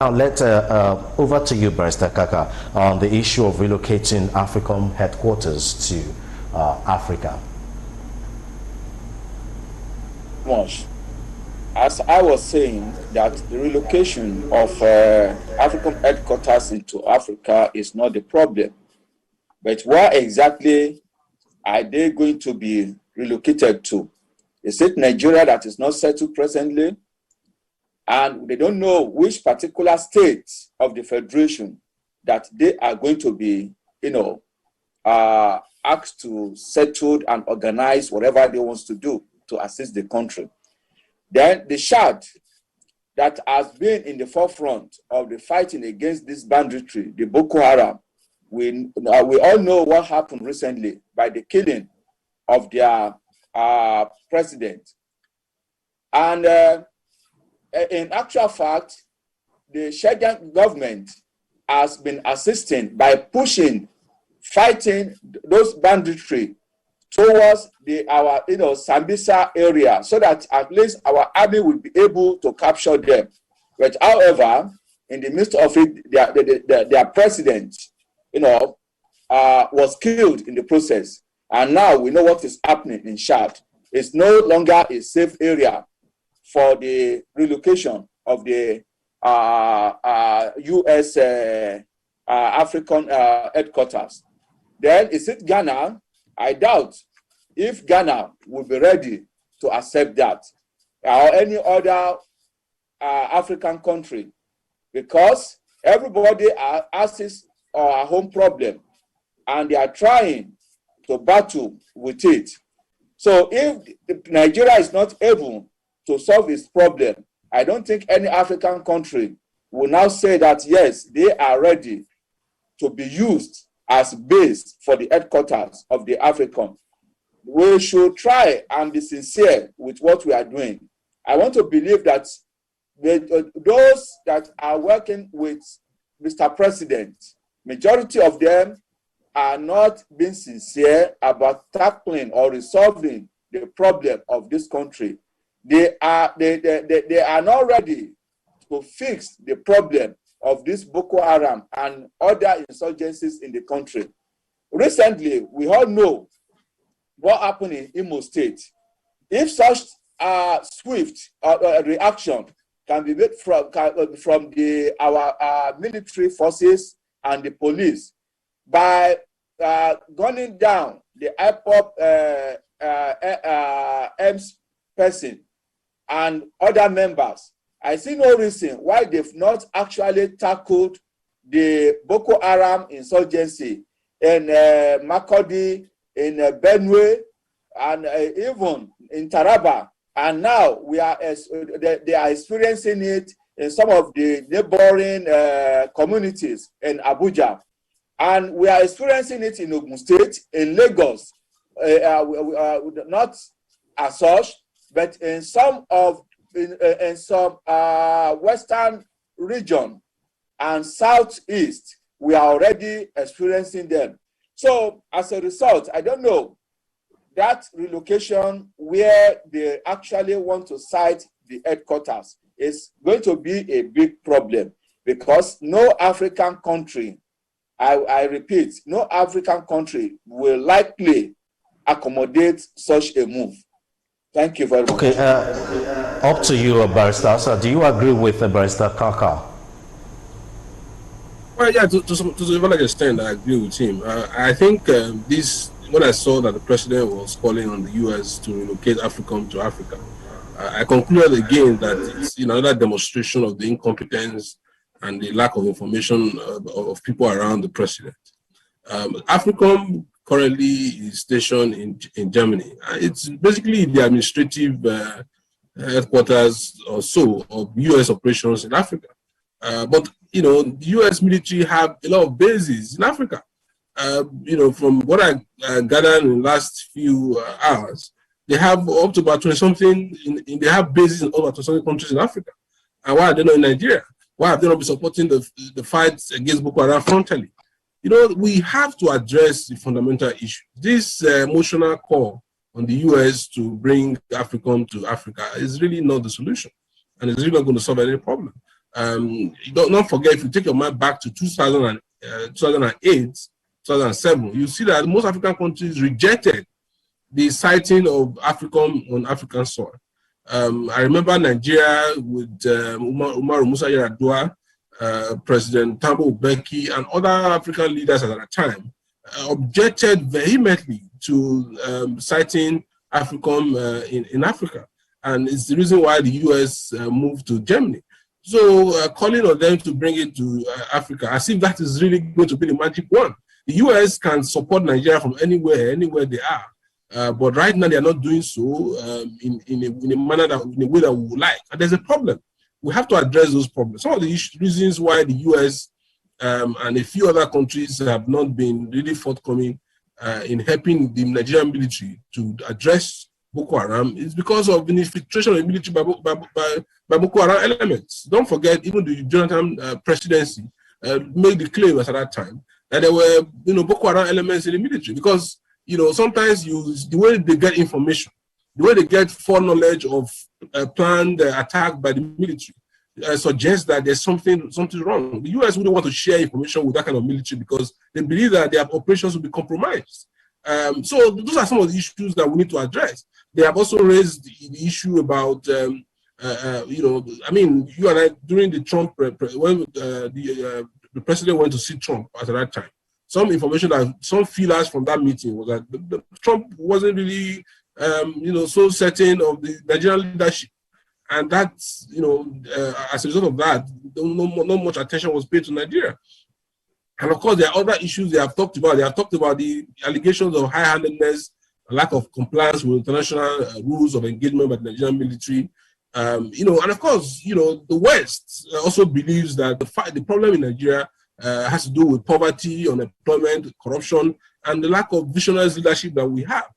Now, over to you, Barrister Kaka, on the issue of relocating AFRICOM headquarters to Africa. Much. As I was saying, that the relocation of AFRICOM headquarters into Africa is not the problem. But where exactly are they going to be relocated to? Is it Nigeria that is not settled presently? And they don't know which particular state of the federation that they are going to be, asked to settle and organize whatever they want to do to assist the country. Then the Chad that has been in the forefront of the fighting against this banditry, the Boko Haram, we all know what happened recently by the killing of their president. And in actual fact, the Chadian government has been assisting by fighting those banditry towards our Sambisa area, so that at least our army will be able to capture them. But however, in the midst of it, their president, was killed in the process. And now we know what is happening in Chad. It's no longer a safe area for the relocation of the U.S. African headquarters. Then is it Ghana? I doubt if Ghana will be ready to accept that, or any other African country, because everybody has his home problem, and they are trying to battle with it. So if Nigeria is not able to solve its problem, I don't think any African country will now say that, yes, they are ready to be used as base for the headquarters of the AFRICOM. We should try and be sincere with what we are doing. I want to believe that those that are working with Mr. President, majority of them are not being sincere about tackling or resolving the problem of this country. They are not ready to fix the problem of this Boko Haram and other insurgencies in the country. Recently, we all know what happened in Imo State. If such swift reaction can be made from our military forces and the police by gunning down the IPOB EMS person and other members, I see no reason why they've not actually tackled the Boko Haram insurgency in Makurdi, in Benue, and even in Taraba. And now they are experiencing it in some of the neighboring communities in Abuja. And we are experiencing it in Ogun State, in Lagos, not as such, but in some western region and southeast, we are already experiencing them. So as a result, I don't know, that relocation where they actually want to site the headquarters is going to be a big problem, because no African country, I repeat, no African country will likely accommodate such a move. Thank you very much. Okay, up to you, Barrister. So do you agree with Barrister Kaka? Well, yeah, to a large extent, I agree with him. I think when I saw that the president was calling on the U.S. to relocate AFRICOM to Africa, I concluded again that it's another demonstration of the incompetence and the lack of information of people around the president. AFRICOM currently is stationed in Germany. It's basically the administrative headquarters or so of U.S. operations in Africa. But the U.S. military have a lot of bases in Africa. From what I gathered in the last few hours, they have up to about 20-something. They have bases in over 20-something countries in Africa. And why are they not in Nigeria? Why have they not been supporting the fight against Boko Haram frontally? We have to address the fundamental issue. This emotional call on the U.S. to bring AFRICOM to Africa is really not the solution, and it's really not going to solve any problem. Don't forget, if you take your mind back to 2008, 2007, you see that most African countries rejected the sighting of AFRICOM on African soil. I remember Nigeria with Umaru Musa Yar'Adua, President Thabo Mbeki, and other African leaders at that time objected vehemently to sighting AFRICOM in Africa. And it's the reason why the US moved to Germany. So calling on them to bring it to Africa, as if that is really going to be the magic one. The US can support Nigeria from anywhere they are. But right now they are not doing so in a manner in a way that we would like. And there's a problem. We have to address those problems. Some of the reasons why the US and a few other countries have not been really forthcoming in helping the Nigerian military to address Boko Haram is because of the infiltration of the military by Boko Haram elements. Don't forget, even the Jonathan presidency made the claim at that time that there were, Boko Haram elements in the military, because sometimes the way they get information, the way they get foreknowledge of a planned attack by the military suggests that there's something wrong. The US wouldn't want to share information with that kind of military because they believe that their operations will be compromised. So those are some of the issues that we need to address. They have also raised the issue about, you and I, during the Trump, when the president went to see Trump at that time, some information that some feelers from that meeting was that Trump wasn't really, so certain of the Nigerian leadership. And that's, as a result of that, not much attention was paid to Nigeria. And of course, there are other issues they have talked about. They have talked about the allegations of high-handedness, lack of compliance with international rules of engagement by the Nigerian military. And of course, the West also believes that the problem in Nigeria has to do with poverty, unemployment, corruption, and the lack of visionary leadership that we have.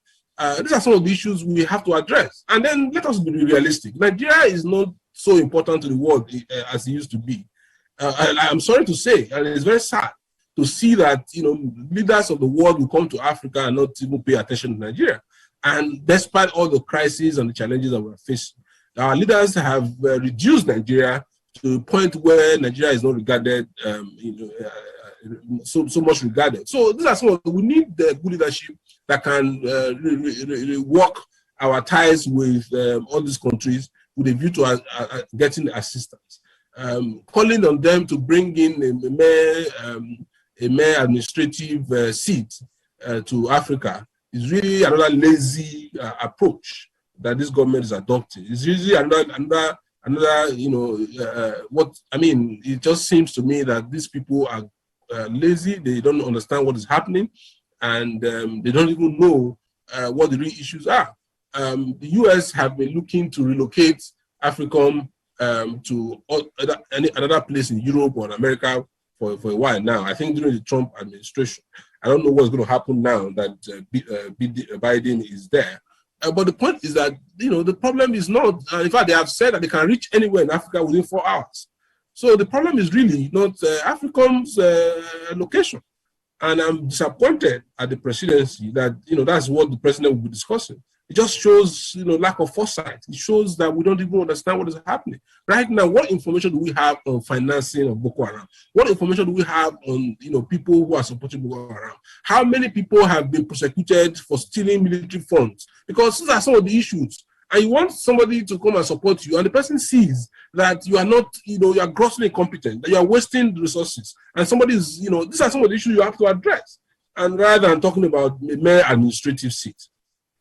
These are some of the issues we have to address. And then let us be realistic. Nigeria is not so important to the world as it used to be. I'm sorry to say, and it's very sad to see that leaders of the world will come to Africa and not even pay attention to Nigeria. And despite all the crises and the challenges that we're facing, our leaders have reduced Nigeria to a point where Nigeria is not regarded, so much regarded. So these are some of we need the good leadership that can work our ties with all these countries with a view to getting assistance. Calling on them to bring in a mere administrative seat to Africa is really another lazy approach that this government is adopting. It's usually another it just seems to me that these people are lazy. They don't understand what is happening, and they don't even know what the real issues are. The US have been looking to relocate AFRICOM to another place in Europe or in America for a while now. I think during the Trump administration. I don't know what's going to happen now that Biden is there. But the point is that, the problem is not, in fact, they have said that they can reach anywhere in Africa within 4 hours. So the problem is really not AFRICOM's location. And I'm disappointed at the presidency that, that's what the president will be discussing. It just shows, lack of foresight. It shows that we don't even understand what is happening. Right now, what information do we have on financing of Boko Haram? What information do we have on, people who are supporting Boko Haram? How many people have been prosecuted for stealing military funds? Because these are some of the issues. And you want somebody to come and support you, and the person sees that you are not, you are grossly incompetent, that you are wasting resources. And somebody is, these are some of the issues you have to address. And rather than talking about a mere administrative seat.